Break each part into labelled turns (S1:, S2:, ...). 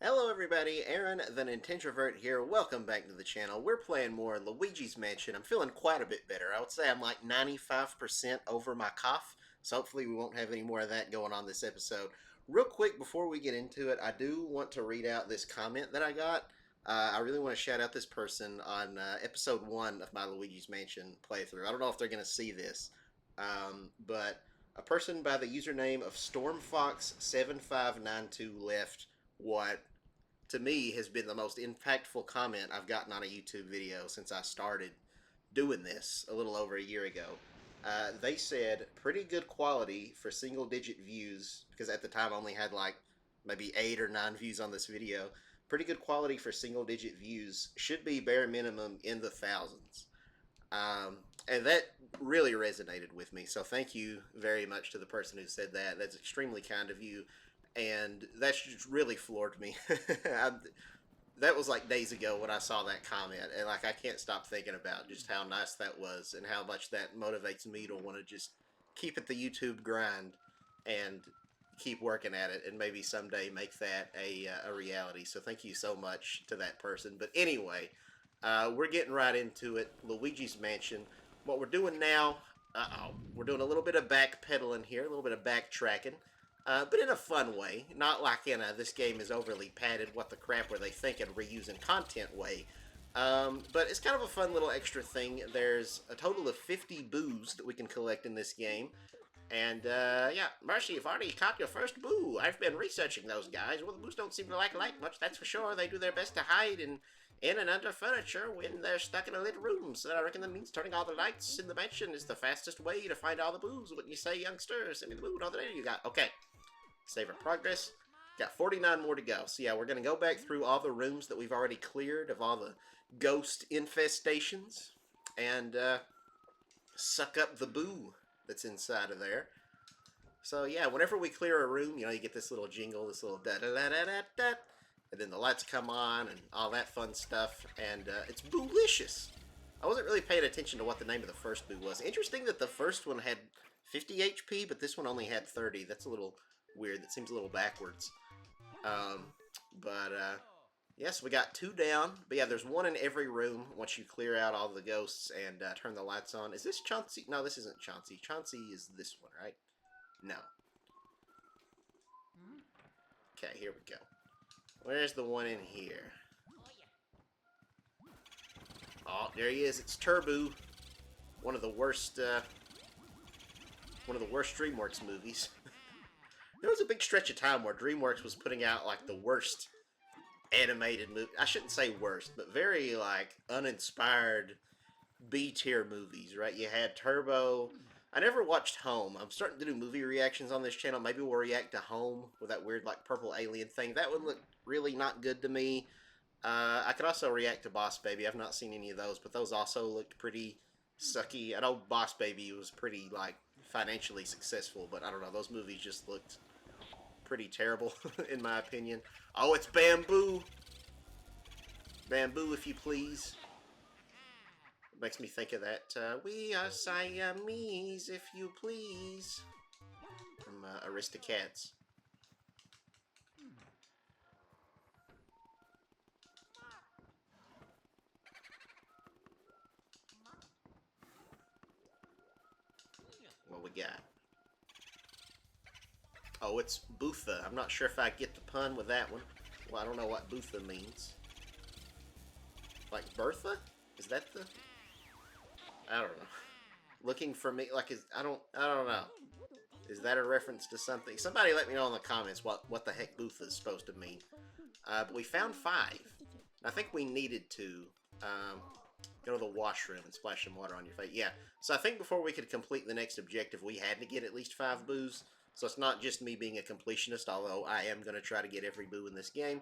S1: Hello everybody, Aaron the Nintendrovert here. Welcome back to the channel. We're playing more Luigi's Mansion. I'm feeling quite a bit better. I would say I'm like 95% over my cough, so hopefully we won't have any more of that going on this episode. Real quick, before we get into it, I do want to read out this comment that I got. I really want to shout out this person on episode 1 of my Luigi's Mansion playthrough. I don't know if they're going to see this, but a person by the username of StormFox7592 left what to me has been the most impactful comment I've gotten on a YouTube video since I started doing this a little over a year ago. They said pretty good quality for single digit views, because at the time I only had like maybe 8 or 9 views on this video. Pretty good quality for single digit views, should be bare minimum in the thousands. And that really resonated with me. So thank you very much to the person who said that. That's extremely kind of you. And that's just really floored me. That was like days ago when I saw that comment, and like I can't stop thinking about just how nice that was and how much that motivates me to want to just keep at the YouTube grind and keep working at it, and maybe someday make that a reality. So thank you so much to that person. But anyway, we're getting right into it. Luigi's Mansion. What we're doing now, we're doing a little bit of backpedaling here, a little bit of backtracking. But in a fun way, not like in a this game is overly padded, what the crap were they thinking, reusing content way. But it's kind of a fun little extra thing. There's a total of 50 boos that we can collect in this game. And, yeah, Mercy, you've already caught your first boo. I've been researching those guys. Well, the boos don't seem to like light much, that's for sure. They do their best to hide in and under furniture when they're stuck in a lit room. So I reckon that means turning all the lights in the mansion is the fastest way to find all the boos. What do you say, youngster? Send me the boo and all the data you got. Okay. Save our progress. Got 49 more to go. So yeah, we're going to go back through all the rooms that we've already cleared of all the ghost infestations and suck up the boo that's inside of there. So yeah, whenever we clear a room, you know, you get this little jingle, this little da-da-da-da-da-da, and then the lights come on and all that fun stuff, and it's boolicious. I wasn't really paying attention to what the name of the first boo was. Interesting that the first one had 50 HP, but this one only had 30. That's a little weird. That seems a little backwards. Um, but yes, we got 2 down. But yeah, there's 1 in every room once you clear out all the ghosts and turn the lights on. Is this Chauncey? No, this isn't Chauncey. Chauncey is this one, right? No. Okay, here we go. Where's the one in here? Oh, there he is. It's Turbo. One of the worst, DreamWorks movies. There was a big stretch of time where DreamWorks was putting out like the worst animated movie. I shouldn't say worst, but very like uninspired B tier movies, right? You had Turbo. I never watched Home. I'm starting to do movie reactions on this channel. Maybe we'll react to Home with that weird like purple alien thing. That one looked really not good to me. I could also react to Boss Baby. I've not seen any of those, but those also looked pretty sucky. I know Boss Baby was pretty like financially successful, but I don't know. Those movies just looked pretty terrible in my opinion. Oh, it's Bamboo. Bamboo, if you please. It makes me think of that. We are Siamese, if you please. From Aristocats. What we got? Oh, it's Bootha. I'm not sure if I get the pun with that one. Well, I don't know what Bootha means. Like Bertha? Is that the... I don't know. Looking for me, like, I don't know. Is that a reference to something? Somebody let me know in the comments what the heck Bootha is supposed to mean. But we found 5. I think we needed to go to the washroom and splash some water on your face. Yeah, so I think before we could complete the next objective, we had to get at least 5 boos. So it's not just me being a completionist, although I am going to try to get every boo in this game.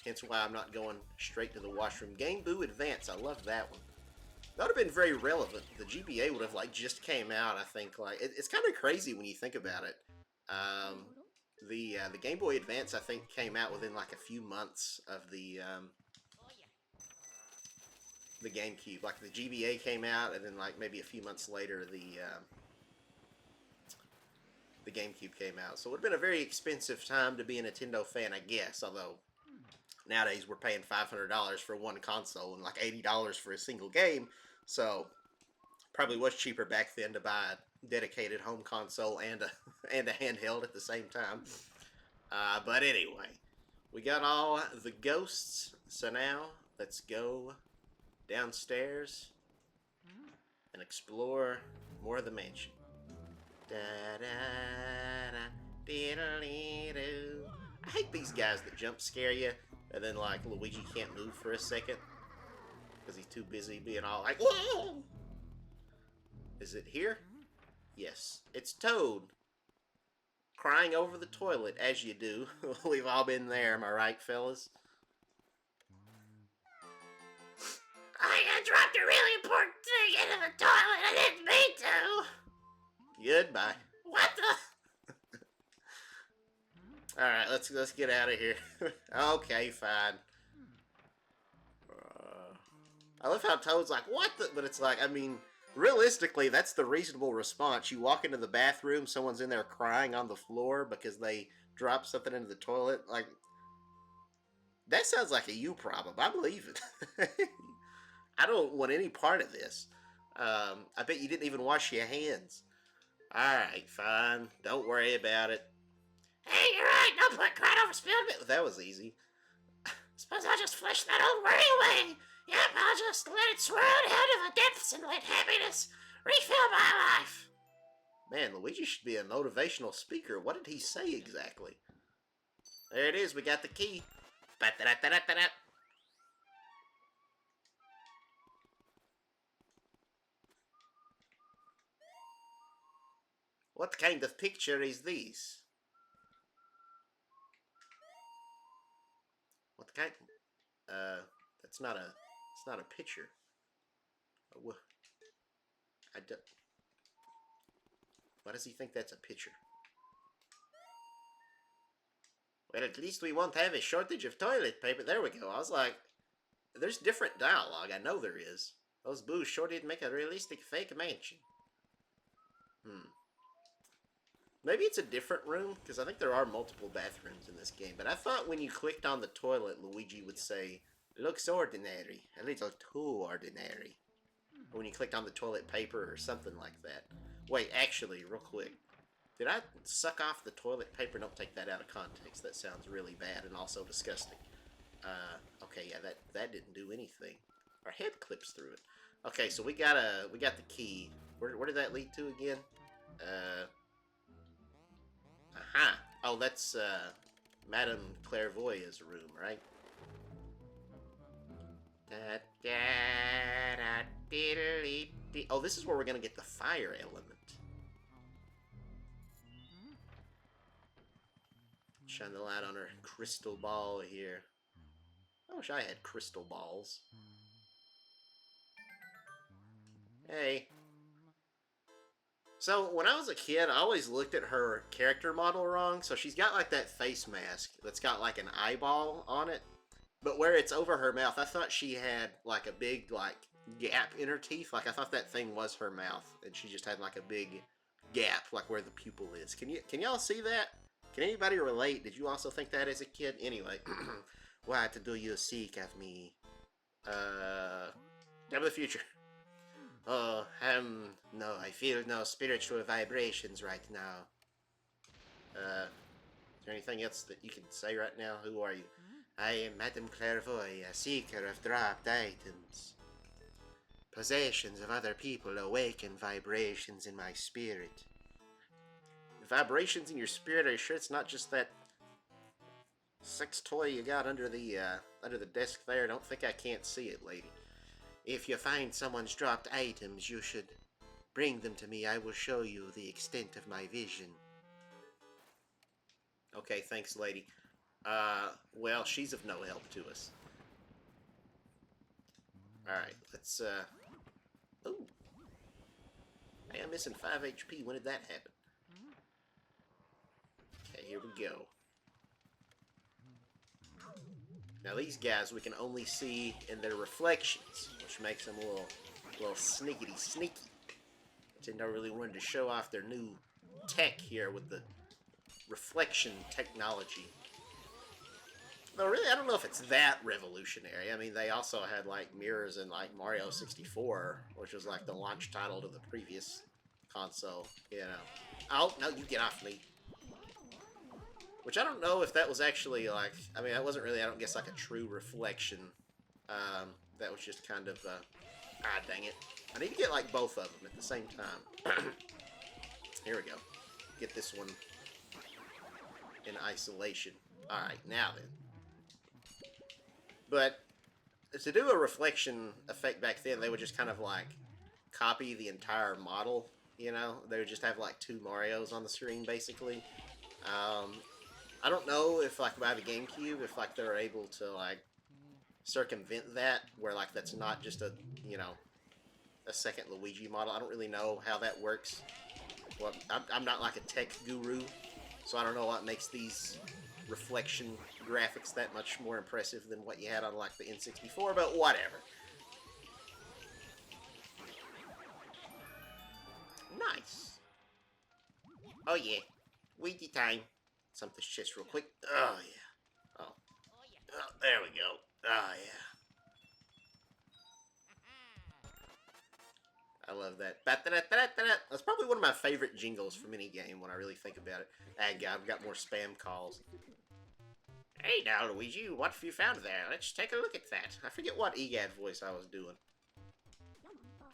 S1: Hence why I'm not going straight to the washroom. Game Boo Advance, I love that one. That would have been very relevant. The GBA would have like just came out, I think. Like it's kind of crazy when you think about it. The Game Boy Advance, I think, came out within like a few months of the GameCube. Like the GBA came out, and then like maybe a few months later, the GameCube came out. So it would have been a very expensive time to be a Nintendo fan, I guess. Although nowadays we're paying $500 for one console and like $80 for a single game. So probably was cheaper back then to buy a dedicated home console and a and a handheld at the same time. But anyway, we got all the ghosts. So now let's go downstairs and explore more of the mansion. Da, da, da, diddly-doo. I hate these guys that jump scare you, and then like Luigi can't move for a second because he's too busy being all like, "Whoa!" Is it here? Yes, it's Toad crying over the toilet as you do. We've all been there, am I right, fellas? I dropped a really important thing into the toilet. I didn't mean to. Goodbye. What the? All right, let's get out of here. Okay, fine. I love how Toad's like, what the? But it's like, I mean, realistically, that's the reasonable response. You walk into the bathroom, someone's in there crying on the floor because they dropped something into the toilet. Like, that sounds like a you problem. I believe it. I don't want any part of this. I bet you didn't even wash your hands. Alright, fine. Don't worry about it. Hey, you're right. Don't put crying over spilled milk. That was easy. Suppose I'll just flush that old worry away. Yep, I'll just let it swirl down to the depths and let happiness refill my life. Man, Luigi should be a motivational speaker. What did he say exactly? There it is. We got the key. Ba-da-da-da-da-da. What kind of picture is this? What kind? That's not a. It's not a picture. I do, why does he think that's a picture? Well, at least we won't have a shortage of toilet paper. There we go. I was like, there's different dialogue. I know there is. Those boos sure did make a realistic fake mansion. Maybe it's a different room, because I think there are multiple bathrooms in this game. But I thought when you clicked on the toilet, Luigi would say, looks ordinary, a little too ordinary. Or when you clicked on the toilet paper or something like that. Wait, actually, real quick. Did I suck off the toilet paper? Don't take that out of context. That sounds really bad and also disgusting. Okay, yeah, that didn't do anything. Our head clips through it. Okay, so we got the key. Where did that lead to again? Aha! Oh, that's Madame Clairvoyant's room, right? Oh, this is where we're gonna get the fire element. Shine the light on her crystal ball here. I wish I had crystal balls. Hey. So, when I was a kid, I always looked at her character model wrong. So she's got like that face mask that's got like an eyeball on it. But where it's over her mouth, I thought she had like a big like gap in her teeth. Like I thought that thing was her mouth. And she just had like a big gap like where the pupil is. Can y'all see that? Can anybody relate? Did you also think that as a kid? Anyway. What do you seek of me? Of the future. Oh, no, I feel no spiritual vibrations right now. Is there anything else that you can say right now? Who are you? I am Madame Clairvoyant, a seeker of dropped items. Possessions of other people awaken vibrations in my spirit. Vibrations in your spirit? Are you sure it's not just that sex toy you got under the desk there? Don't think I can't see it, lady. If you find someone's dropped items, you should bring them to me. I will show you the extent of my vision. Okay, thanks, lady. Well, she's of no help to us. Alright, let's, ooh. Hey, I'm missing 5 HP. When did that happen? Okay, here we go. Now these guys we can only see in their reflections, which makes them a little sneaky. They never really wanted to show off their new tech here with the reflection technology. No, really, I don't know if it's that revolutionary. I mean, they also had like mirrors in like Mario 64, which was like the launch title to the previous console. You know. Oh no, you get off me. Which I don't know if that was actually like. I mean, that wasn't really. I don't guess like a true reflection. That was just kind of. Dang it! I need to get like both of them at the same time. Here we go. Get this one in isolation. All right, now then. But to do a reflection effect back then, they would just kind of like copy the entire model. You know, they would just have like two Marios on the screen, basically. I don't know if like by the GameCube, if like they're able to like circumvent that, where like that's not just a a second Luigi model. I don't really know how that works. Well, I'm not like a tech guru, so I don't know what makes these reflection graphics that much more impressive than what you had on like the N64, but whatever. Nice. Oh yeah, Ouija time. Something's chest real quick. Oh yeah. Oh, there we go. Oh yeah. I love that. That's probably one of my favorite jingles from any game when I really think about it. Ah, God, I've got more spam calls. Hey now, Luigi, what have you found there? Let's take a look at that. I forget what EGAD voice I was doing.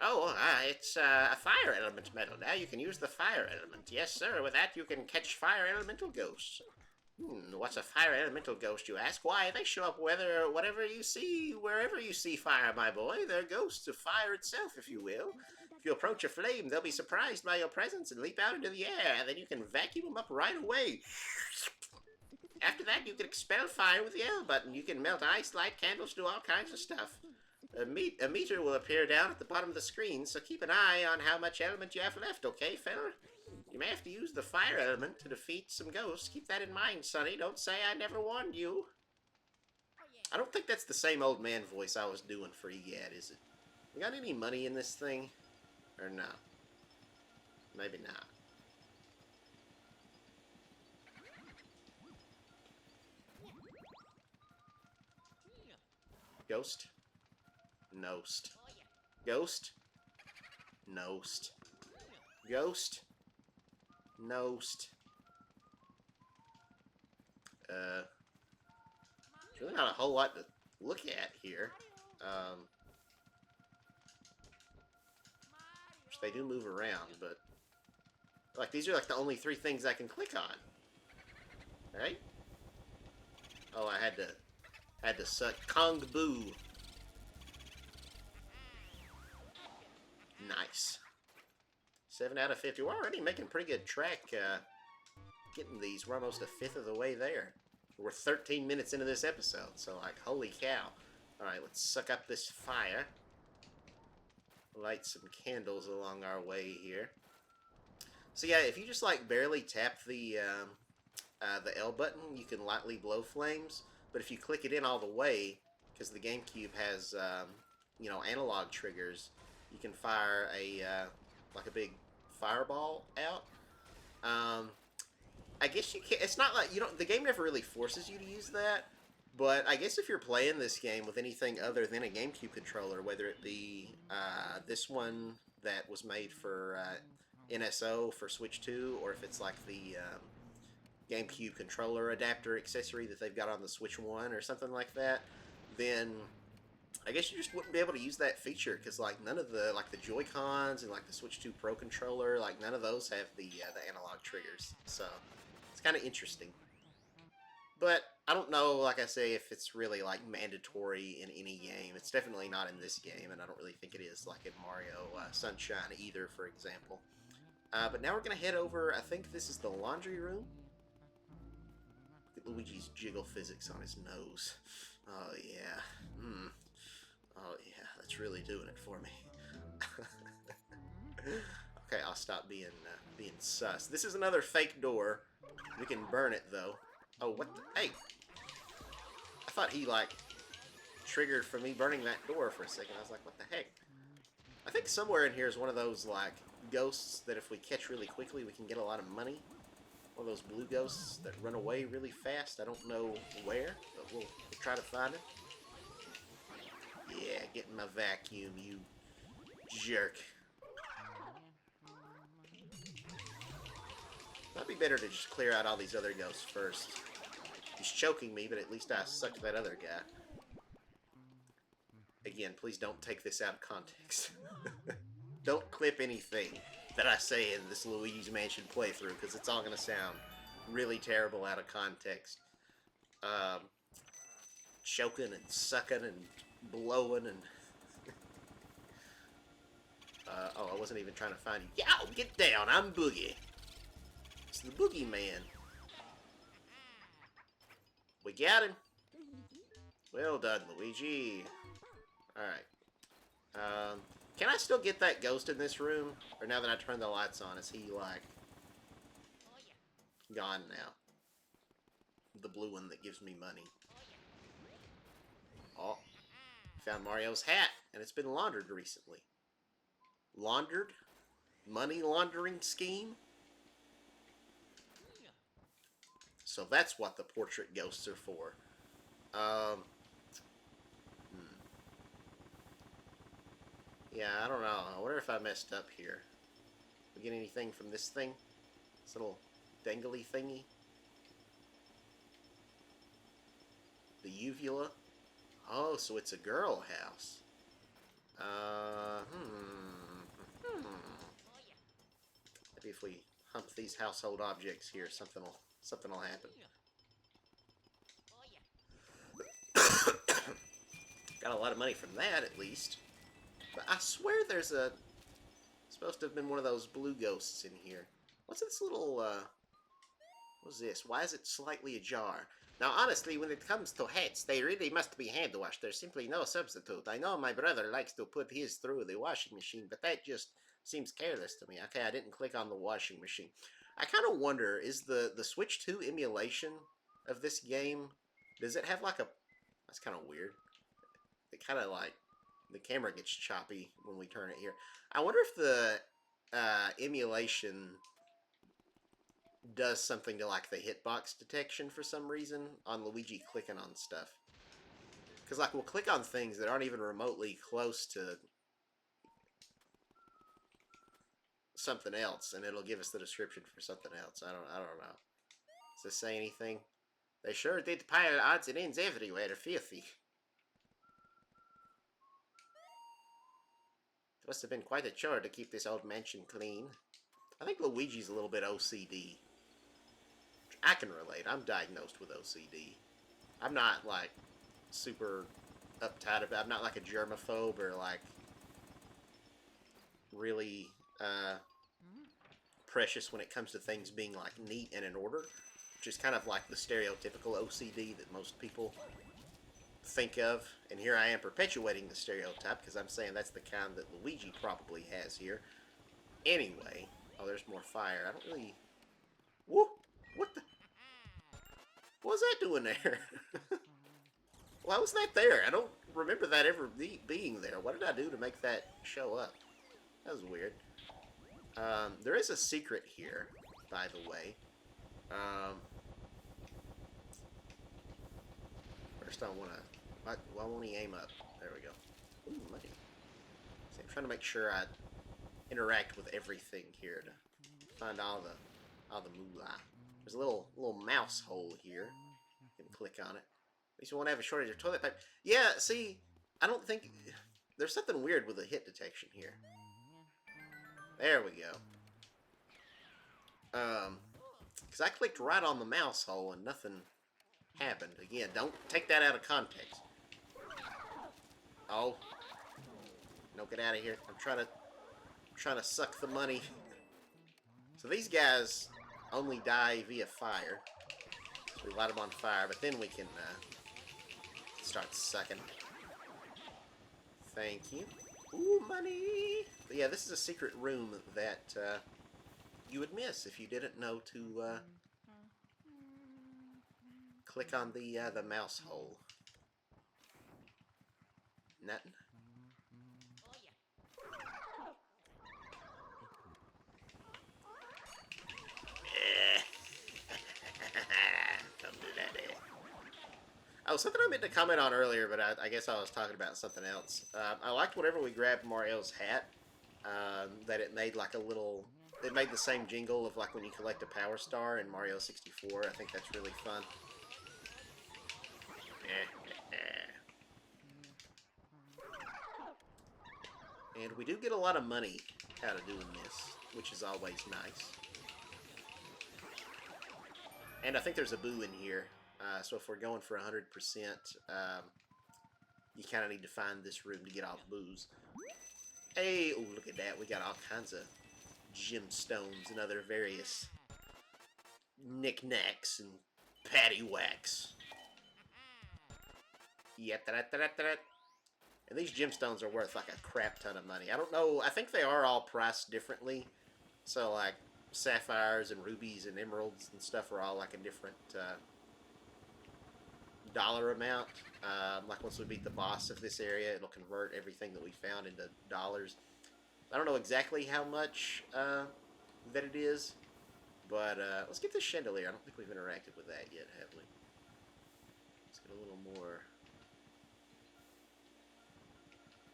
S1: Oh, it's a fire element medal. Now you can use the fire element. Yes, sir. With that, you can catch fire elemental ghosts. What's a fire elemental ghost, you ask? Why, they show up whatever you see, wherever you see fire, my boy. They're ghosts of fire itself, if you will. If you approach a flame, they'll be surprised by your presence and leap out into the air, and then you can vacuum them up right away. After that, you can expel fire with the L button. You can melt ice, light candles, do all kinds of stuff. A meter will appear down at the bottom of the screen, so keep an eye on how much element you have left, okay, fella? You may have to use the fire element to defeat some ghosts. Keep that in mind, Sonny. Don't say I never warned you. I don't think that's the same old man voice I was doing for EGAD, is it? We got any money in this thing? Or no? Maybe not. Ghost? Nost. Ghost? Nost. Ghost? Nost. There's really not a whole lot to look at here. Which they do move around, but like these are like the only three things I can click on. Alright? Oh, I had to suck Kong Boo. Nice. 7 out of 50. We're already making pretty good track getting these. We're almost a fifth of the way there. We're 13 minutes into this episode, so like, holy cow. Alright, let's suck up this fire. Light some candles along our way here. So yeah, if you just like barely tap the L button, you can lightly blow flames. But if you click it in all the way, because the GameCube has you know, analog triggers, you can fire a like a big fireball out. I guess you can. It's not like you don't. The game never really forces you to use that. But I guess if you're playing this game with anything other than a GameCube controller, whether it be this one that was made for NSO for Switch 2, or if it's like the GameCube controller adapter accessory that they've got on the Switch 1 or something like that, then I guess you just wouldn't be able to use that feature because like none of the like the Joy-Cons and like the Switch 2 Pro controller, like none of those have the analog triggers. So it's kind of interesting. But I don't know, like I say, if it's really like mandatory in any game. It's definitely not in this game, and I don't really think it is like in Mario Sunshine either, for example. But now we're gonna head over. I think this is the laundry room. Look at Luigi's jiggle physics on his nose. Oh yeah. Oh yeah, that's really doing it for me. Okay, I'll stop being sus. This is another fake door. We can burn it though. Oh, what the? Hey! I thought he, like, triggered for me burning that door for a second. I was like, what the heck? I think somewhere in here is one of those, like, ghosts that if we catch really quickly, we can get a lot of money. One of those blue ghosts that run away really fast. I don't know where, but we'll try to find it. Yeah, get in my vacuum, you jerk. Might be better to just clear out all these other ghosts first. He's choking me, but at least I sucked that other guy. Again, please don't take this out of context. Don't clip anything that I say in this Luigi's Mansion playthrough, because it's all going to sound really terrible out of context. Choking and sucking and blowing and... oh, I wasn't even trying to find you. Yow, get down, I'm Boogie. It's the Boogie Man. We got him. Well done, Luigi. Alright. Can I still get that ghost in this room? Or now that I turned the lights on, is he, like, gone now? The blue one that gives me money. Oh, found Mario's hat, and it's been laundered recently. Laundered? Money laundering scheme? So that's what the portrait ghosts are for. Yeah, I don't know. I wonder if I messed up here. We get anything from this thing? This little dangly thingy? The uvula? Oh, so it's a girl house. Maybe if we hump these household objects here, something'll happen. Got a lot of money from that, at least. But I swear there's a... supposed to have been one of those blue ghosts in here. What's this little, what's this? Why is it slightly ajar? Now, honestly, when it comes to hats, they really must be hand-washed. There's simply no substitute. I know my brother likes to put his through the washing machine, but that just seems careless to me. Okay, I didn't click on the washing machine. I kind of wonder, is the Switch 2 emulation of this game, does it have like a... That's kind of weird. It kind of like... The camera gets choppy when we turn it here. I wonder if the emulation does something to like the hitbox detection for some reason on Luigi clicking on stuff. Because like we'll click on things that aren't even remotely close to something else, and it'll give us the description for something else. I don't know. Does this say anything? They sure did pile odds and ends everywhere, filthy. It must have been quite a chore to keep this old mansion clean. I think Luigi's a little bit OCD. I can relate. I'm diagnosed with OCD. I'm not, like, super uptight about it. I'm not, like, a germaphobe or, like, really, precious when it comes to things being, like, neat and in order. Which is kind of like the stereotypical OCD that most people think of, and here I am perpetuating the stereotype because I'm saying that's the kind that Luigi probably has here. Anyway, oh, there's more fire. I don't really... Whoa! What the... What was that doing there? Why was that there? I don't remember that ever being there. What did I do to make that show up? That was weird. There is a secret here, by the way. First I want to... Why won't he aim up? There we go. Ooh, money. See, I'm trying to make sure I interact with everything here to find all the moolah. There's a little mouse hole here. You can click on it. At least we won't have a shortage of toilet paper. Yeah, see, I don't think... There's something weird with the hit detection here. There we go. Because I clicked right on the mouse hole and nothing happened. Again, don't take that out of context. Oh. No, get out of here. I'm trying to suck the money. So these guys only die via fire. So we light them on fire, but then we can start sucking. Thank you. Ooh, money! But yeah, this is a secret room that you would miss if you didn't know to click on the mouse hole. Nothing. Oh, something I meant to comment on earlier, but I guess I was talking about something else. I liked whenever we grabbed Mario's hat, that it made like a little. It made the same jingle of like when you collect a Power Star in Mario 64. I think that's really fun. And we do get a lot of money out of doing this, which is always nice. And I think there's a boo in here. So if we're going for 100%, you kind of need to find this room to get all the boos. Hey, oh, look at that. We got all kinds of gemstones and other various knickknacks and paddywhacks. Yeah, and these gemstones are worth like a crap ton of money. I don't know. I think they are all priced differently. So, like, sapphires and rubies and emeralds and stuff are all like a different dollar amount. Like, once we beat the boss of this area, it'll convert everything that we found into dollars. I don't know exactly how much that it is, but let's get this chandelier. I don't think we've interacted with that yet, have we? Let's get a little more.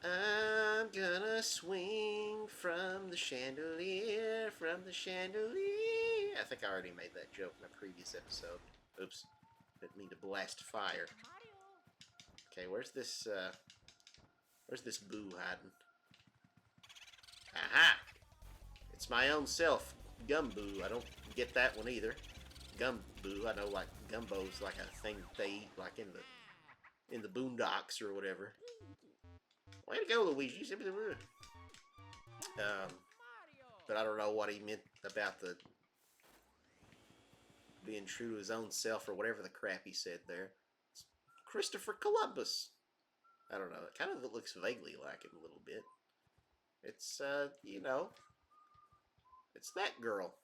S1: I'm gonna swing from the chandelier, from the chandelier. I think I already made that joke in a previous episode. Oops. Didn't mean to blast fire. Okay, where's this boo hiding? Aha! It's my own self, Gumboo. I don't get that one either. Gumboo, I know like Gumbo's like a thing they eat like in the boondocks or whatever. Way to go, Luigi. But I don't know what he meant about the being true to his own self or whatever the crap he said there. It's Christopher Columbus. I don't know. It kind of looks vaguely like him a little bit. It's, you know, it's that girl.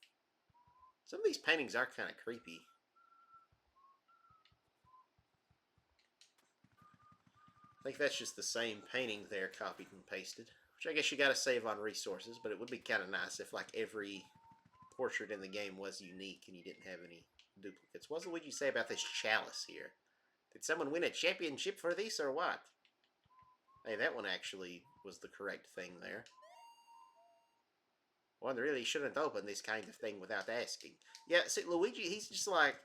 S1: Some of these paintings are kind of creepy. I think that's just the same painting there, copied and pasted. Which I guess you gotta save on resources, but it would be kind of nice if, like, every portrait in the game was unique and you didn't have any duplicates. What would you say about this chalice here? Did someone win a championship for this or what? Hey, that one actually was the correct thing there. One really shouldn't open this kind of thing without asking. Yeah, see, Luigi, he's just like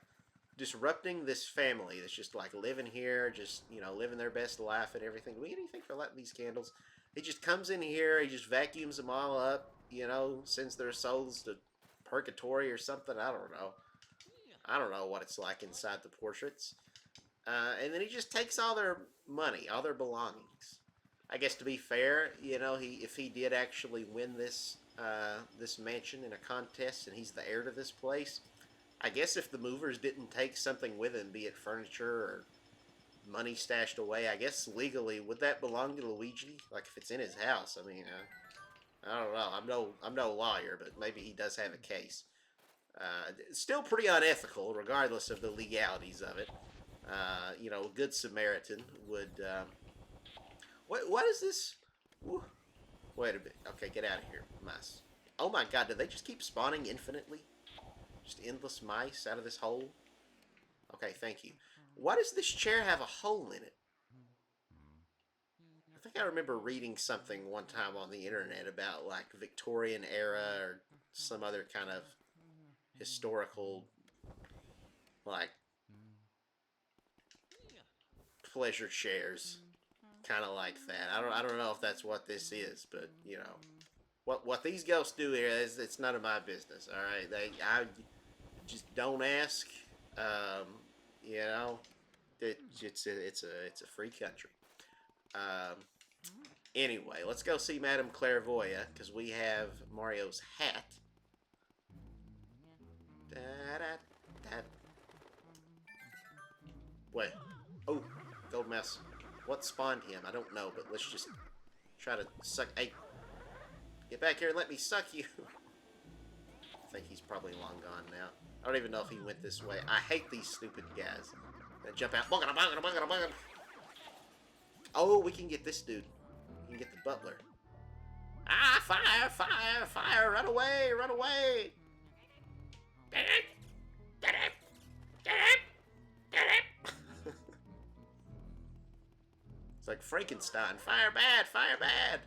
S1: disrupting this family that's just like living here, just, you know, living their best life and everything. Do we get anything for lighting these candles? He just comes in here, he just vacuums them all up, you know, sends their souls to purgatory or something. I don't know. I don't know what it's like inside the portraits. And then he just takes all their money, all their belongings. I guess to be fair, you know, if he did actually win this this mansion in a contest and he's the heir to this place, I guess if the movers didn't take something with him, be it furniture or money stashed away, I guess legally would that belong to Luigi? Like if it's in his house, I mean, I don't know. I'm no lawyer, but maybe he does have a case. Still pretty unethical, regardless of the legalities of it. You know, a good Samaritan would. What is this? Ooh. Wait a bit. Okay, get out of here, mice. Oh my God! Did they just keep spawning infinitely? Just endless mice out of this hole? Okay, thank you. Why does this chair have a hole in it? I think I remember reading something one time on the internet about like Victorian era or some other kind of historical like pleasure chairs, kind of like that. I don't know if that's what this is, but you know what these ghosts do here is it's none of my business. All right, I just don't ask. You know, it's a free country. Um, anyway, let's go see Madame Clairvoyant because we have Mario's hat. Da, da, da. Wait. Oh, gold mouse. What spawned him? I don't know, but let's just try to suck. Hey, get back here and let me suck you. I think he's probably long gone now. I don't even know if he went this way. I hate these stupid guys that jump out. Oh, we can get this dude. We can get the butler. Ah, fire, fire, fire. Run away, run away. It's like Frankenstein. Fire bad, fire bad.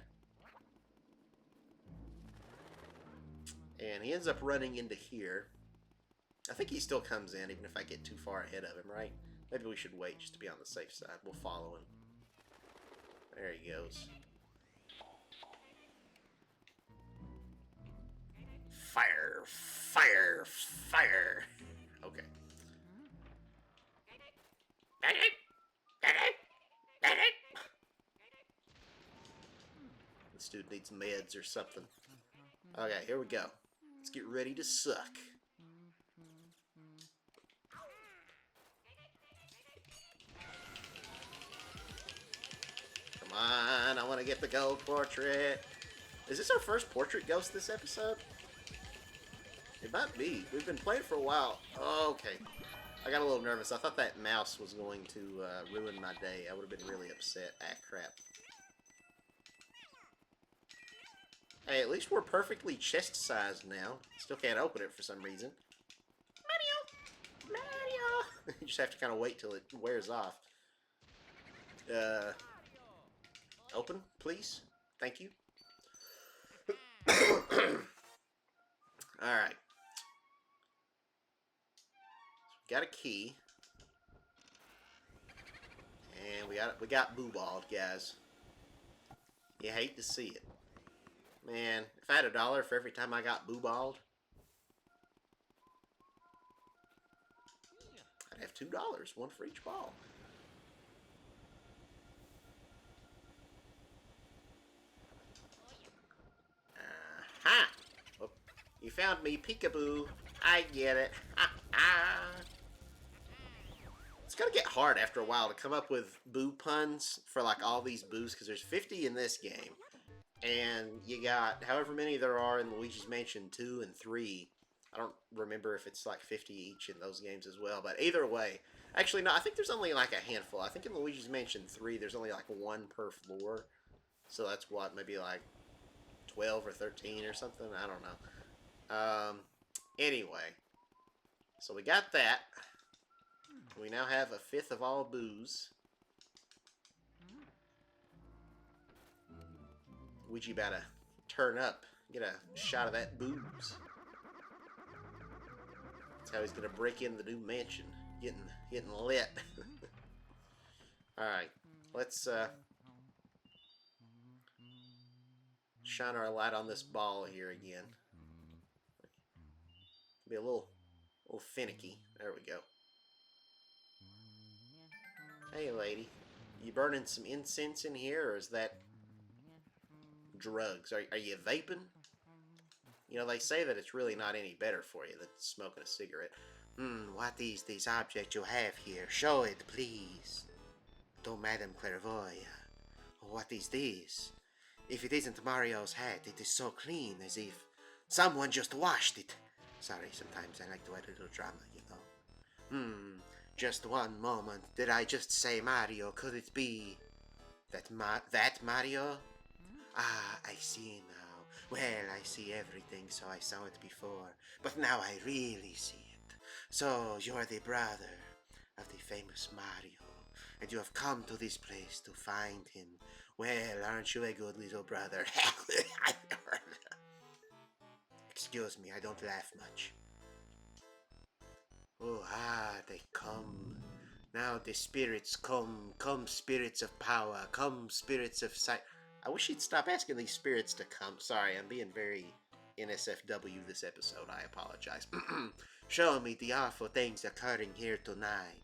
S1: And he ends up running into here. I think he still comes in, even if I get too far ahead of him, right? Maybe we should wait just to be on the safe side. We'll follow him. There he goes. Fire! Fire! Fire! Okay. This dude needs meds or something. Okay, here we go. Let's get ready to suck. Come on, I want to get the gold portrait. Is this our first portrait ghost this episode? It might be. We've been playing for a while. Oh, okay. I got a little nervous. I thought that mouse was going to ruin my day. I would have been really upset. Ah, crap. Hey, at least we're perfectly chest-sized now. Still can't open it for some reason. Mario! Mario! You just have to kind of wait till it wears off. Open, please? Thank you. Alright. Got a key. And we got boo-balled, guys. You hate to see it. Man, if I had $1 for every time I got boo-balled, I'd have $2, one for each ball. Aha! Oh, you found me, peekaboo. I get it. Ha ha! It's gonna get hard after a while to come up with boo puns for like all these boos, because there's 50 in this game. And you got however many there are in Luigi's Mansion 2 and 3. I don't remember if it's like 50 each in those games as well, but either way. Actually, no, I think there's only like a handful. I think in Luigi's Mansion 3, there's only like one per floor. So that's what, maybe like 12 or 13 or something? I don't know. Anyway. So we got that. We now have a fifth of all boos. Luigi about to turn up, get a shot of that booze. That's how he's gonna break in the new mansion, getting lit. All right, let's shine our light on this ball here again. Be a little finicky. There we go. Hey, lady, you burning some incense in here, or is that drugs? Are you vaping? You know, they say that it's really not any better for you than smoking a cigarette. What is this object you have here? Show it, please. To Madame Clairvoyant. What is this? If it isn't Mario's hat, it is so clean, as if someone just washed it. Sorry, sometimes I like to add a little drama, you know. Just one moment. Did I just say Mario? Could it be that Mario? Ah, I see now. Well, I see everything, so I saw it before. But now I really see it. So, you're the brother of the famous Mario, and you have come to this place to find him. Well, aren't you a good little brother? Excuse me, I don't laugh much. Oh, they come. Now the spirits come. Come, spirits of power. Come, spirits of sight. I wish he'd stop asking these spirits to come. Sorry, I'm being very NSFW this episode. I apologize. Show me the awful things occurring here tonight.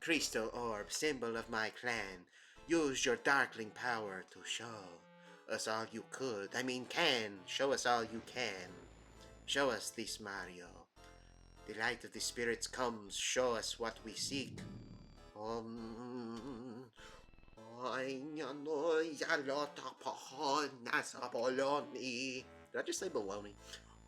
S1: Crystal orb, symbol of my clan. Use your darkling power to show us all you could. Can. Show us all you can. Show us this, Mario. The light of the spirits comes. Show us what we seek. Did I just say baloney?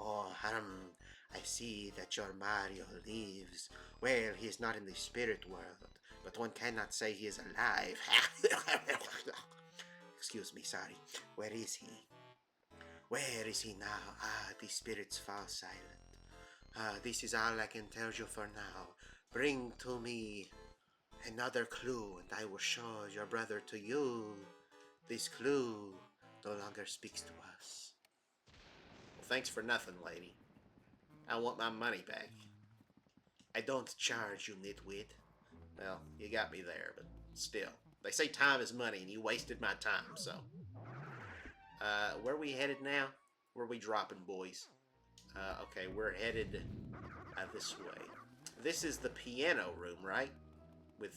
S1: Oh, I see that your Mario lives. Well, he is not in the spirit world, but one cannot say he is alive. Excuse me, sorry. Where is he? Where is he now? The spirits fall silent. This is all I can tell you for now. Bring to me Another clue, and I will show your brother to you. This clue no longer speaks to us. Well, thanks for nothing, lady. I want my money back. I don't charge you, nitwit. Well, you got me there, but still. They say time is money, and you wasted my time, so. Where are we headed now? Where are we dropping, boys? Okay, we're headed this way. This is the piano room, right? With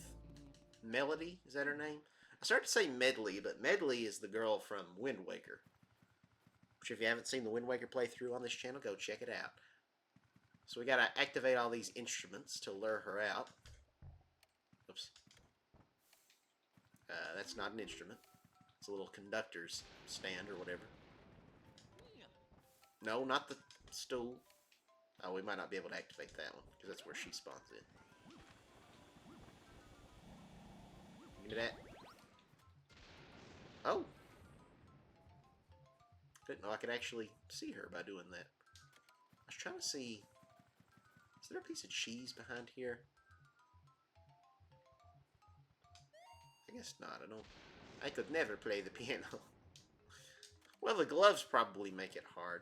S1: Melody? Is that her name? I started to say Medley, but Medley is the girl from Wind Waker. Which, if you haven't seen the Wind Waker playthrough on this channel, go check it out. So we gotta activate all these instruments to lure her out. Oops. That's not an instrument. It's a little conductor's stand or whatever. No, not the stool. Oh, we might not be able to activate that one, because that's where she spawns in. Give me that. Oh! Didn't know I could actually see her by doing that. I was trying to see... Is there a piece of cheese behind here? I guess not. I could never play the piano. Well, the gloves probably make it hard.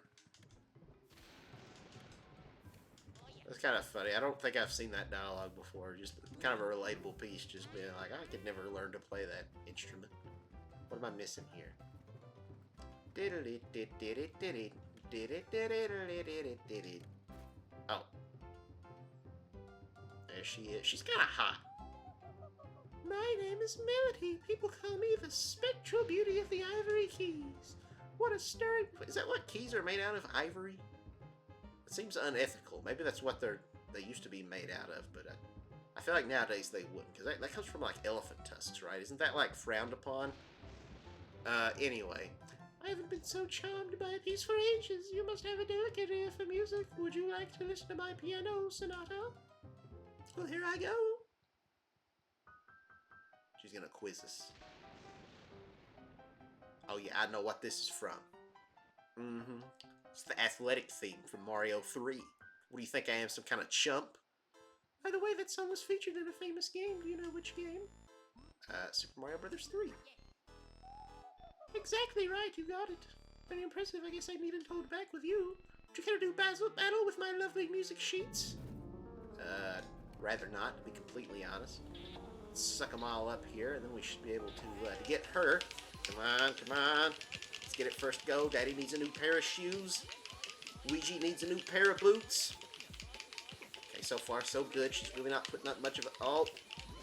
S1: That's kind of funny. I don't think I've seen that dialogue before. Just kind of a relatable piece, just being like, I could never learn to play that instrument. What am I missing here? Oh. There she is. She's kind of hot. My name is Melody. People call me the spectral beauty of the Ivory Keys. What a stirring... Is that what keys are made out of? Ivory? It seems unethical. Maybe that's what they used to be made out of, but I feel like nowadays they wouldn't, because that comes from, like, elephant tusks, right? Isn't that, like, frowned upon? Anyway. I haven't been so charmed by a piece for ages. You must have a delicate ear for music. Would you like to listen to my piano sonata? Well, here I go. She's gonna quiz us. Oh yeah, I know what this is from. Mm-hmm. It's the athletic theme from Mario 3. What do you think I am, some kind of chump? By the way, that song was featured in a famous game. Do you know which game? Super Mario Brothers 3. Exactly right, you got it. Very impressive. I guess I needn't hold back with you. Would you care to do battle with my lovely music sheets? Rather not, to be completely honest. Let's suck them all up here, and then we should be able to get her. Come on, come on. Let's get it first go. Daddy needs a new pair of shoes. Luigi needs a new pair of boots. Okay, so far so good. She's really not putting up much of a... Oh,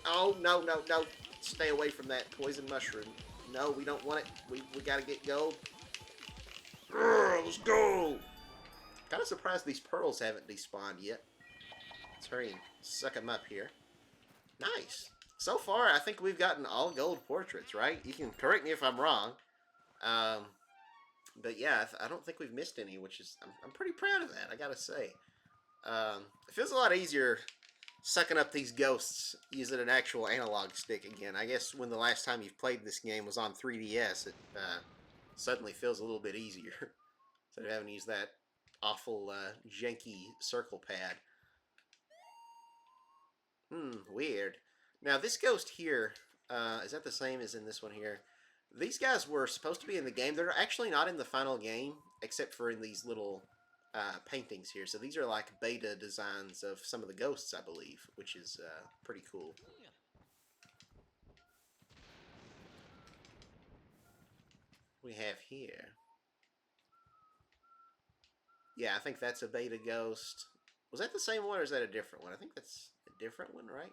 S1: oh, no, no, no. Stay away from that poison mushroom. No, we don't want it. We gotta get gold. Let's go. Kind of surprised these pearls haven't despawned yet. Let's hurry and suck them up here. Nice. So far, I think we've gotten all gold portraits, right? You can correct me if I'm wrong. But yeah, I don't think we've missed any, which is... I'm pretty proud of that, I gotta say. It feels a lot easier sucking up these ghosts using an actual analog stick again. I guess when the last time you've played this game was on 3DS, it suddenly feels a little bit easier. Instead of having to use that awful janky circle pad. Weird. Now, this ghost here, is that the same as in this one here? These guys were supposed to be in the game. They're actually not in the final game, except for in these little paintings here. So these are like beta designs of some of the ghosts, I believe, which is pretty cool. We have here. Yeah, I think that's a beta ghost. Was that the same one or is that a different one? I think that's a different one, right?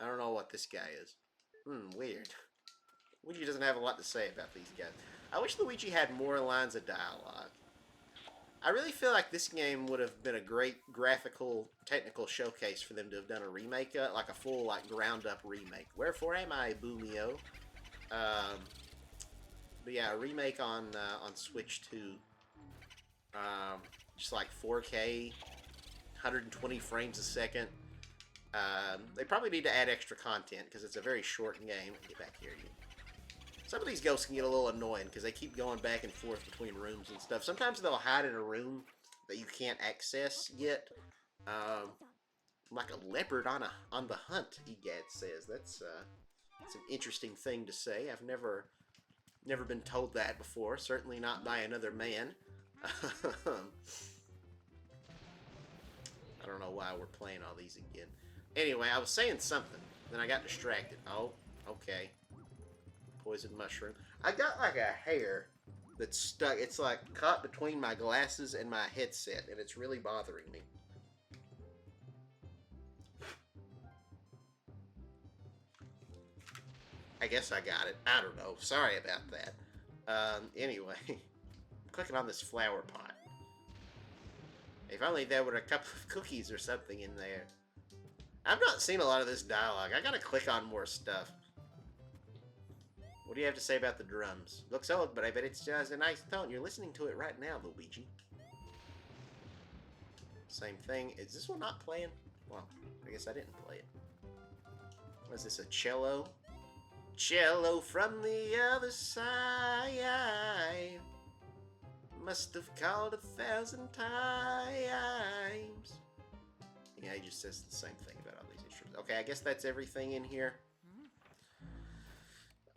S1: I don't know what this guy is. Weird. Luigi doesn't have a lot to say about these guys. I wish Luigi had more lines of dialogue. I really feel like this game would have been a great graphical, technical showcase for them to have done a remake, like a full, like, ground-up remake. Wherefore am I, Boomio? But yeah, a remake on Switch 2. Just like 4K, 120 frames a second. They probably need to add extra content because it's a very short game. Get back here, you. Some of these ghosts can get a little annoying because they keep going back and forth between rooms and stuff. Sometimes they'll hide in a room that you can't access yet. I'm like a leopard on the hunt. Egad says that's an interesting thing to say. I've never been told that before. Certainly not by another man. I don't know why we're playing all these again. Anyway, I was saying something, then I got distracted. Oh, okay. Poison mushroom. I got like a hair that's stuck. It's like caught between my glasses and my headset, and it's really bothering me. I guess I got it. I don't know. Sorry about that. Anyway, I'm clicking on this flower pot. If only there were a couple of cookies or something in there. I've not seen a lot of this dialogue. I gotta click on more stuff. What do you have to say about the drums? Looks old, but I bet it's just a nice tone. You're listening to it right now, Luigi. Same thing. Is this one not playing? Well, I guess I didn't play it. Was this a cello? Cello from the other side. Must have called 1,000 times. Yeah, he just says the same thing about all these instruments. Okay, I guess that's everything in here.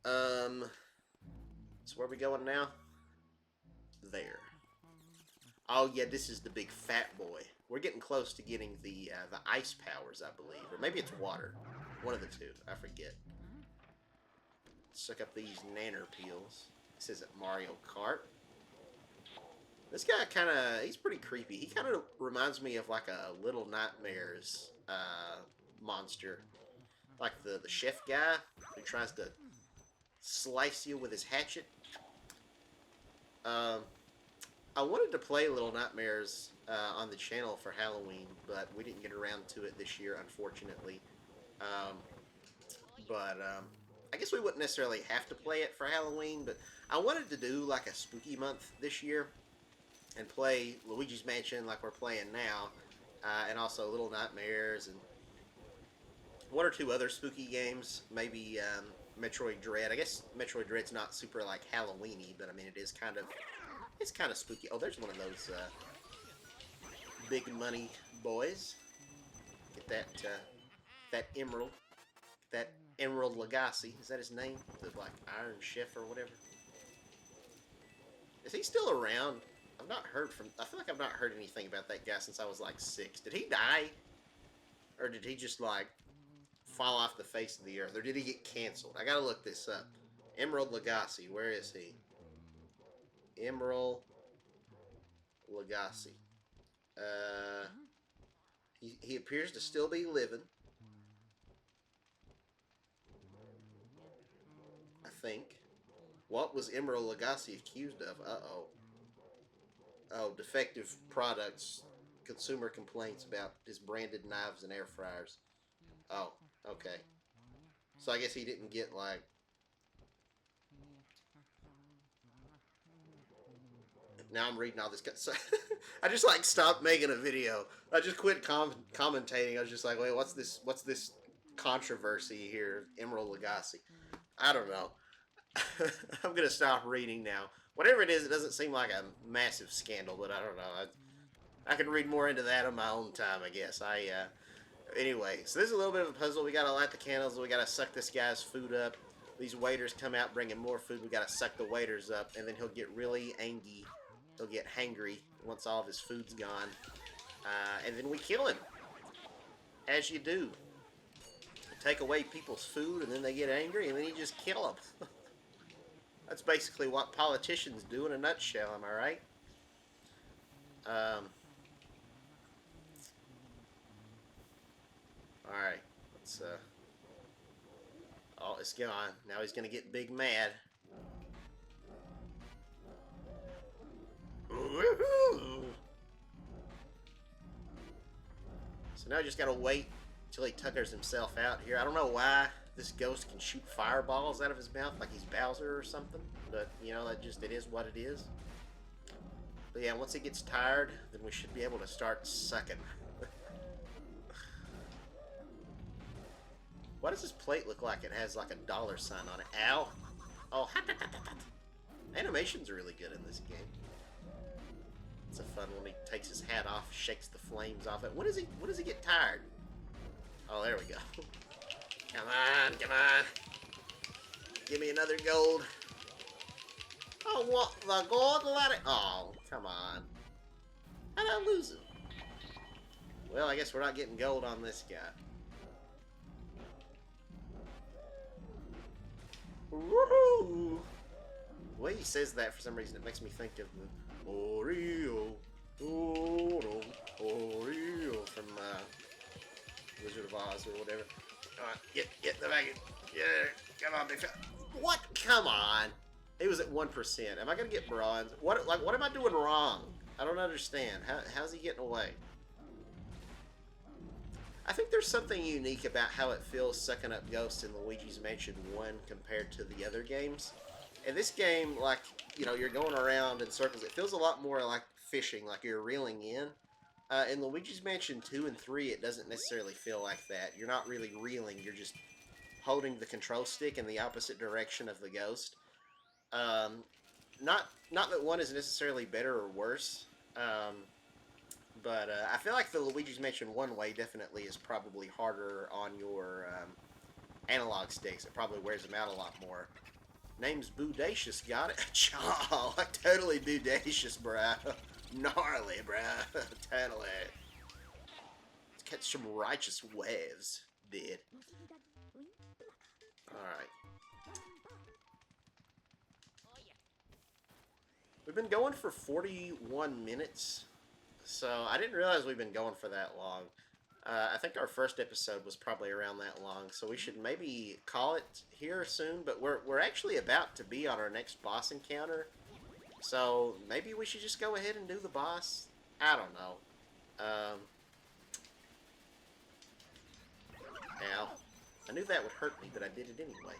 S1: So where are we going now? There. Oh yeah, this is the big fat boy. We're getting close to getting the ice powers, I believe, or maybe it's water. One of the two. I forget. Suck up these nanner peels. This isn't Mario Kart. This guy he's pretty creepy. He kind of reminds me of like a Little Nightmares monster. Like the chef guy who tries to slice you with his hatchet. I wanted to play Little Nightmares on the channel for Halloween, but we didn't get around to it this year, unfortunately. I guess we wouldn't necessarily have to play it for Halloween, but I wanted to do like a spooky month this year and play Luigi's Mansion like we're playing now, and also Little Nightmares and one or two other spooky games, maybe Metroid Dread. I guess Metroid Dread's not super like Halloween-y, but I mean it's kind of spooky. Oh, there's one of those big money boys. Get that emerald. That Emerald Lagasse. Is that his name? The like Iron Chef or whatever. Is he still around? I've not heard from. I feel like I've not heard anything about that guy since I was like 6. Did he die? Or did he just like fall off the face of the earth? Or did he get canceled? I gotta look this up. Emerald Lagasse. Where is he? Emerald Lagasse. He appears to still be living. I think. What was Emerald Lagasse accused of? Uh-oh. Oh, defective products. Consumer complaints about his branded knives and air fryers. Oh, okay. So I guess he didn't get, like... Now I'm reading all this. So I just, like, stopped making a video. I just quit commentating. I was just like, wait, what's this controversy here? Emerald Lagasse. I don't know. I'm going to stop reading now. Whatever it is, it doesn't seem like a massive scandal, but I don't know. I can read more into that on my own time, I guess. Anyway, so this is a little bit of a puzzle. We got to light the candles. We got to suck this guy's food up. These waiters come out bringing more food. We got to suck the waiters up, and then he'll get really angry. He'll get hangry once all of his food's gone. And then we kill him. As you do. You take away people's food, and then they get angry, and then you just kill them. That's basically what politicians do in a nutshell, am I right? Alright, let's, oh, it's gone. Now he's gonna get big mad. So now I just gotta wait until he tuckers himself out here. I don't know why this ghost can shoot fireballs out of his mouth like he's Bowser or something, but you know, it is what it is. But yeah, once he gets tired, then we should be able to start sucking. Why does this plate look like it has like a dollar sign on it? Ow! Oh, animations are really good in this game. It's a fun one. He takes his hat off, shakes the flames off it. When does he get tired? Oh, there we go. Come on, come on. Give me another gold. Oh, what? The gold? Let it. Oh, come on. How'd I lose it? Well, I guess we're not getting gold on this guy. Woohoo! The way he says that, for some reason, it makes me think of the Oreo, Oreo, Oreo from Wizard of Oz or whatever. Come on, get the wagon. Yeah, come on, big fella. What? Come on. He was at 1%. Am I gonna get bronze? What am I doing wrong? I don't understand. How's he getting away? I think there's something unique about how it feels sucking up ghosts in Luigi's Mansion 1 compared to the other games. In this game, like, you know, you're going around in circles. It feels a lot more like fishing, like you're reeling in. In Luigi's Mansion 2 and 3, it doesn't necessarily feel like that. You're not really reeling. You're just holding the control stick in the opposite direction of the ghost. Um, not that one is necessarily better or worse. But I feel like the Luigi's Mansion 1 way definitely is probably harder on your analog sticks. It probably wears them out a lot more. Name's Boodacious, got it? Oh, totally Boodacious, bruh. Gnarly, bruh. Totally. Let's catch some righteous waves, dude. Alright. We've been going for 41 minutes. So, I didn't realize we've been going for that long. I think our first episode was probably around that long, so we should maybe call it here soon, but we're actually about to be on our next boss encounter, so maybe we should just go ahead and do the boss? I don't know. Ow. I knew that would hurt me, but I did it anyway.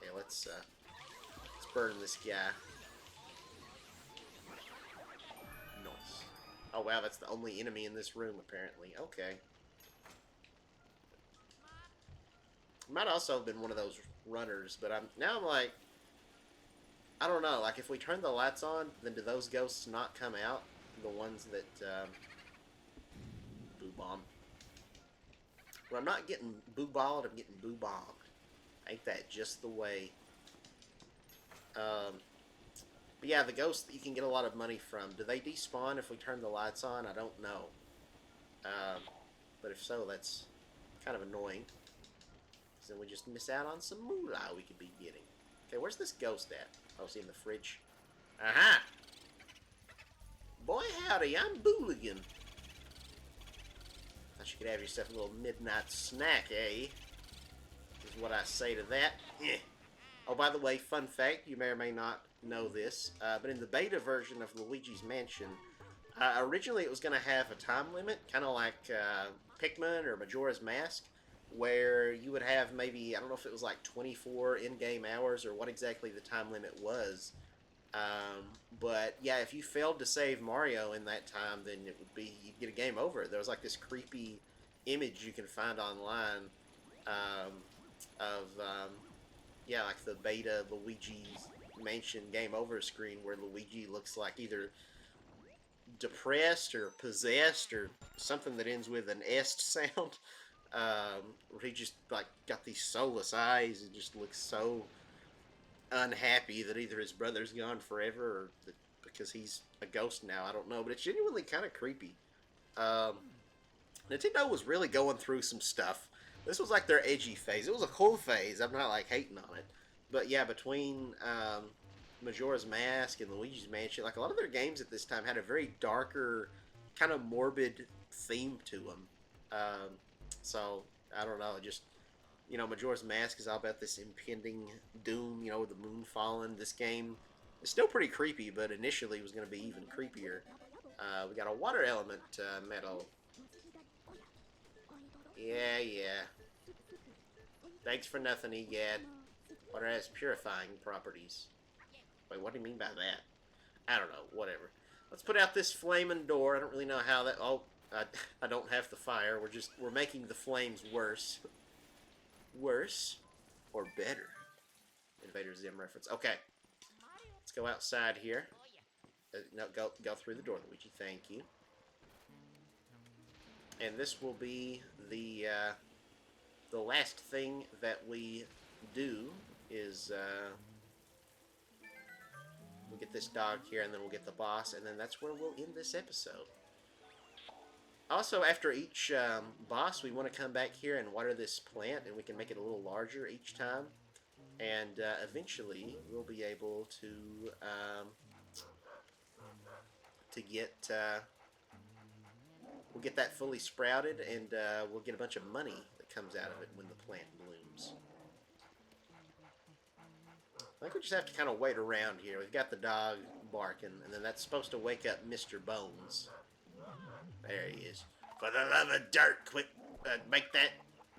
S1: Okay, let's burn this guy. Nice. Oh wow, that's the only enemy in this room, apparently. Okay. Might also have been one of those runners, but now I'm like, I don't know. Like, if we turn the lights on, then do those ghosts not come out? The ones that boo bomb. When I'm not getting boo balled, I'm getting boo bombed. Ain't that just the way? But yeah, the ghosts that you can get a lot of money from. Do they despawn if we turn the lights on? I don't know. But if so, that's kind of annoying. Then we just miss out on some moolah we could be getting. Okay, where's this ghost at? Oh, it's in the fridge. Aha! Boy, howdy, I'm Booligan. Thought you could have yourself a little midnight snack, eh? Is what I say to that. Eh. Oh, by the way, fun fact, you may or may not know this, but in the beta version of Luigi's Mansion, originally it was going to have a time limit, kind of like Pikmin or Majora's Mask, where you would have maybe, I don't know if it was like 24 in-game hours or what exactly the time limit was. But yeah, if you failed to save Mario in that time, then it would be, you'd get a game over. There was like this creepy image you can find online of, yeah, like the beta Luigi's Mansion game over screen where Luigi looks like either depressed or possessed or something that ends with an est sound. Where he just like got these soulless eyes and just looks so unhappy that either his brother's gone forever or that because he's a ghost now. I don't know, but it's genuinely kind of creepy. Nintendo was really going through some stuff. This was like their edgy phase. It was a cool phase. I'm not like hating on it, but yeah, between Majora's Mask and Luigi's Mansion, like a lot of their games at this time had a very darker, kind of morbid theme to them. So, I don't know, just, you know, Majora's Mask is all about this impending doom, you know, with the moon falling. This game is still pretty creepy, but initially it was going to be even creepier. We got a water element medal. Yeah, yeah. Thanks for nothing, Egad. Water has purifying properties. Wait, what do you mean by that? I don't know, whatever. Let's put out this flaming door. I don't really know how that... Oh, I don't have the fire. We're making the flames worse. Worse or better? Invader Zim reference. Okay. Let's go outside here. No, go through the door, Luigi. Thank you. And this will be the the last thing that we do is we'll get this dog here, and then we'll get the boss, and then that's where we'll end this episode. Also, after each boss, we want to come back here and water this plant, and we can make it a little larger each time. And eventually, we'll be able to get we'll get that fully sprouted, and we'll get a bunch of money that comes out of it when the plant blooms. I think we just have to kind of wait around here. We've got the dog barking, and then that's supposed to wake up Mr. Bones. There he is. For the love of dirt, quit, make that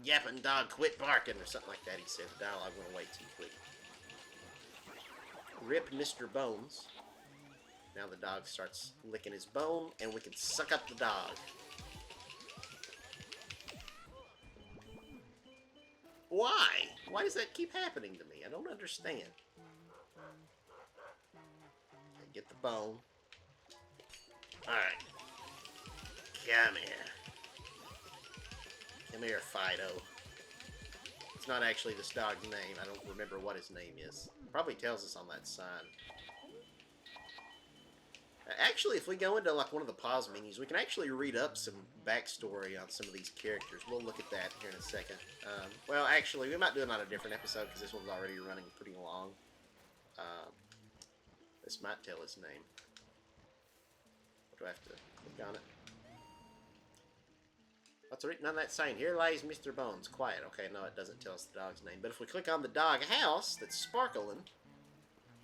S1: yapping dog quit barking, or something like that, he said. The dialogue went way too quick. Rip Mr. Bones. Now the dog starts licking his bone, and we can suck up the dog. Why? Why does that keep happening to me? I don't understand. Okay, get the bone. Alright. Come here. Come here, Fido. It's not actually this dog's name. I don't remember what his name is. Probably tells us on that sign. Actually, if we go into like one of the pause menus, we can actually read up some backstory on some of these characters. We'll look at that here in a second. Well, actually, we might do it on a different episode because this one's already running pretty long. This might tell his name. Do I have to click on it? What's written on that sign? Here lies Mr. Bones. Quiet. Okay, no, it doesn't tell us the dog's name. But if we click on the dog house that's sparkling,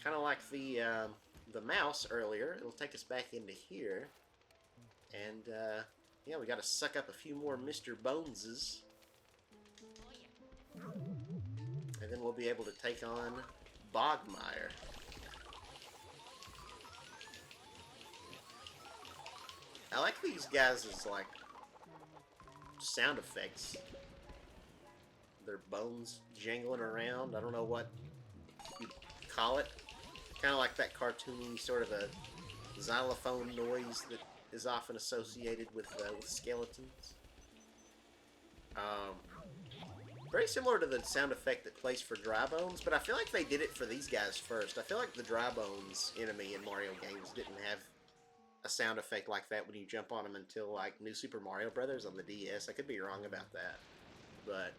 S1: kind of like the mouse earlier, it'll take us back into here. And, yeah, we got to suck up a few more Mr. Boneses. And then we'll be able to take on Bogmire. I like these guys as, like, sound effects. Their bones jangling around. I don't know what you call it. Kind of like that cartoony sort of a xylophone noise that is often associated with skeletons. Very similar to the sound effect that plays for dry bones, but I feel like they did it for these guys first. I feel like the dry bones enemy in Mario games didn't have a sound effect like that when you jump on them until like New Super Mario Brothers on the DS. I could be wrong about that, but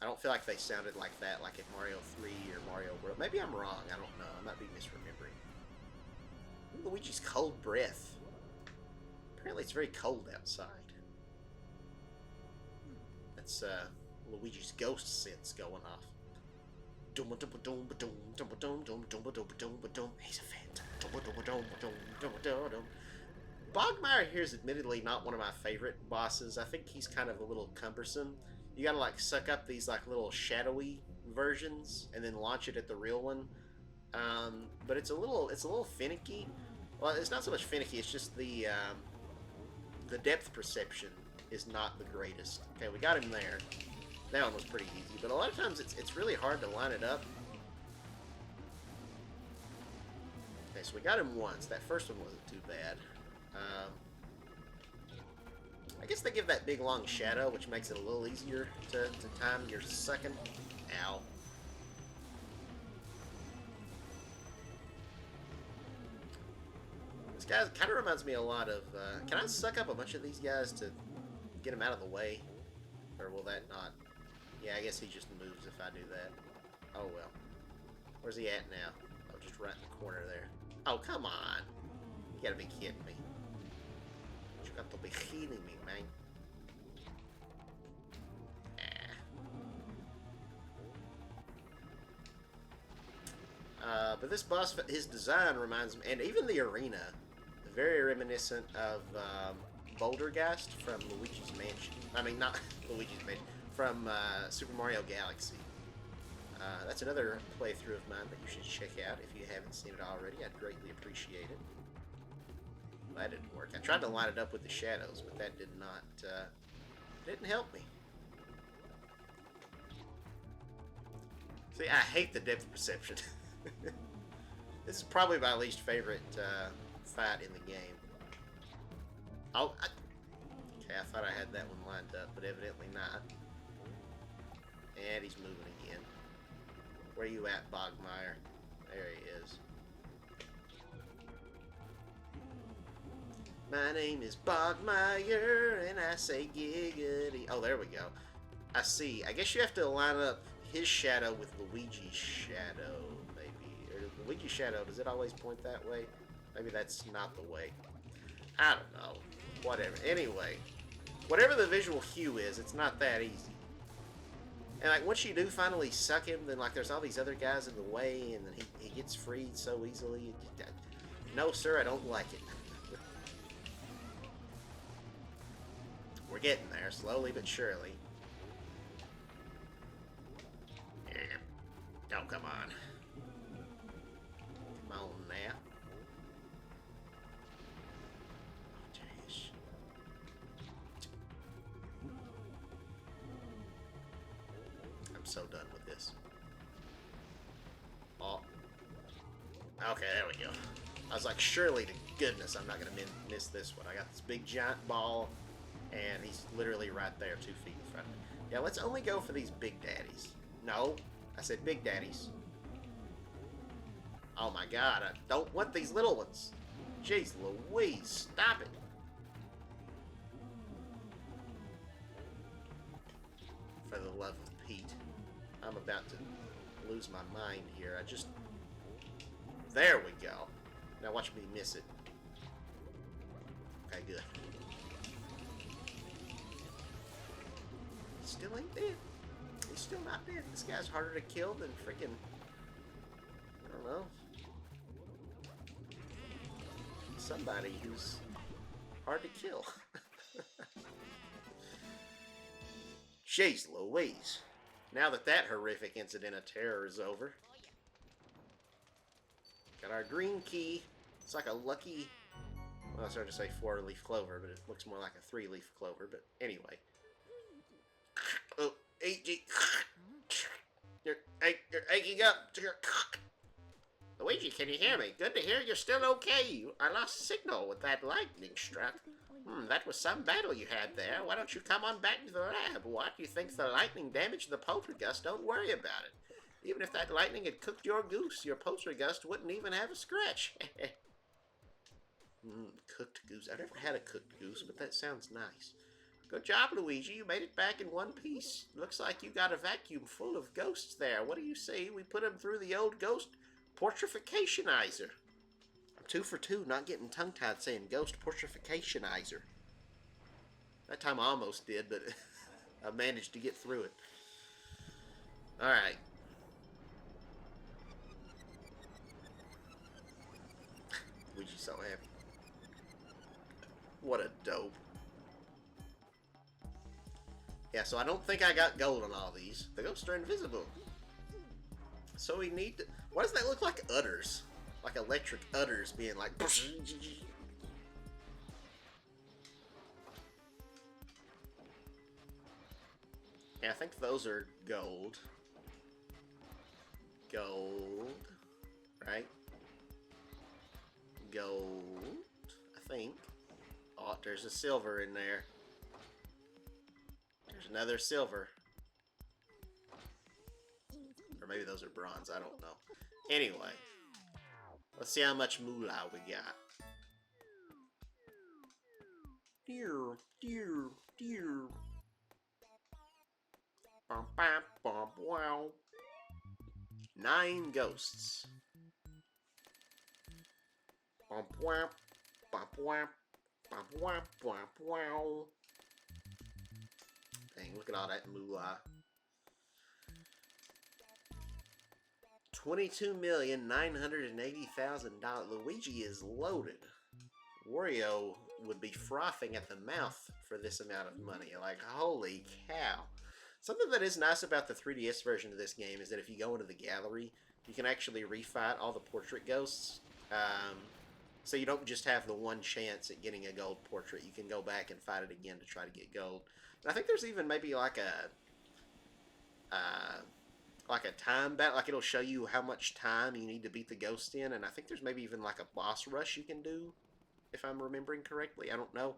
S1: I don't feel like they sounded like that, like in Mario 3 or Mario World. Maybe I'm wrong. I don't know. I might be misremembering. Ooh, Luigi's cold breath. Apparently it's very cold outside. That's Luigi's ghost sense going off. He's a phantom. Bogmire here is admittedly not one of my favorite bosses. I think he's kind of a little cumbersome. You gotta like suck up these like little shadowy versions and then launch it at the real one. But it's a little finicky. Well, it's not so much finicky. It's just the depth perception is not the greatest. Okay, we got him there. That one was pretty easy, but a lot of times it's really hard to line it up. Okay, so we got him once. That first one wasn't too bad. I guess they give that big long shadow, which makes it a little easier to time your sucking. Ow. This guy kind of reminds me a lot of... can I suck up a bunch of these guys to get him out of the way? Or will that not... Yeah, I guess he just moves if I do that. Oh, well. Where's he at now? Oh, just right in the corner there. Oh, come on. You gotta be kidding me. You got to be kidding me, man. But this boss, his design reminds me, and even the arena, very reminiscent of Bouldergeist from Luigi's Mansion. I mean, not Luigi's Mansion, from Super Mario Galaxy. That's another playthrough of mine that you should check out if you haven't seen it already. I'd greatly appreciate it. That didn't work. I tried to line it up with the shadows, but that did not, didn't help me. See, I hate the depth perception. This is probably my least favorite fight in the game. Oh, okay, Okay, I thought I had that one lined up, but evidently not. And he's moving again. Where you at, Bogmeyer? There he is. My name is Bogmeyer, and I say giggity. Oh, there we go. I see. I guess you have to line up his shadow with Luigi's shadow, maybe. Or Luigi's shadow, does it always point that way? Maybe that's not the way. I don't know. Whatever. Anyway, whatever the visual cue is, it's not that easy. And like once you do finally suck him, then like there's all these other guys in the way, and then he gets freed so easily. No, sir, I don't like it. We're getting there, slowly but surely. Yeah. Oh, come on. Come on now. I'm so done with this. Oh. Okay, there we go. I was like, surely to goodness I'm not going to miss this one. I got this big giant ball, and he's literally right there 2 feet in front of me. Yeah, let's only go for these big daddies. No, I said big daddies. Oh my god, I don't want these little ones. Jeez Louise, stop it. For the love of Pete. I'm about to lose my mind here. There we go. Now watch me miss it. Okay, good. He still ain't dead. He's still not dead. This guy's harder to kill than freaking... I don't know. Somebody who's hard to kill. Jeez Louise. Now that that horrific incident of terror is over. Got our green key. It's like a lucky... Well, I was trying to say 4-leaf clover, but it looks more like a 3-leaf clover. But anyway. Oh, you're aching up. Luigi, can you hear me? Good to hear you're still okay. I lost signal with that lightning struck. That was some battle you had there. Why don't you come on back to the lab? What? You think the lightning damaged the poltergust? Don't worry about it. Even if that lightning had cooked your goose, your poltergust wouldn't even have a scratch. Cooked goose. I've never had a cooked goose, but that sounds nice. Good job, Luigi. You made it back in one piece. Looks like you got a vacuum full of ghosts there. What do you say we put them through the old ghost portrificationizer? I'm 2 for 2, not getting tongue-tied saying ghost portrificationizer. That time I almost did, but I managed to get through it. Alright. Luigi's so happy. What a dope. Yeah, so I don't think I got gold on all these. The ghosts are invisible. So we need to... Why does that look like udders? Like electric udders being like... Yeah, I think those are gold. Gold. Right? Gold. I think. Oh, there's a silver in there. There's another silver. Or maybe those are bronze. I don't know. Anyway. Let's see how much moolah we got. Dear, dear, dear. Bum, bum, bum, wow. 9 ghosts. Bum, bum, bum, bum, bum, bum, bum, bum. Dang, look at all that moolah. $22,980,000. Luigi is loaded. Wario would be frothing at the mouth for this amount of money. Like, holy cow. Something that is nice about the 3DS version of this game is that if you go into the gallery, you can actually refight all the portrait ghosts. So you don't just have the one chance at getting a gold portrait. You can go back and fight it again to try to get gold. And I think there's even maybe like a time battle. Like it'll show you how much time you need to beat the ghost in. And I think there's maybe even like a boss rush you can do, if I'm remembering correctly. I don't know.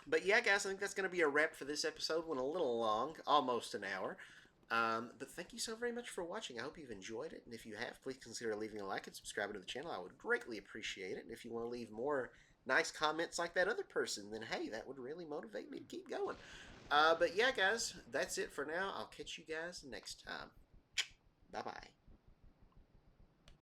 S1: But yeah, guys, I think that's going to be a wrap for this episode. Went a little long, almost an hour. But thank you so very much for watching. I hope you've enjoyed it. And if you have, please consider leaving a like and subscribing to the channel. I would greatly appreciate it. And if you want to leave more nice comments like that other person, then hey, that would really motivate me to keep going. But yeah, guys, that's it for now. I'll catch you guys next time. Bye bye.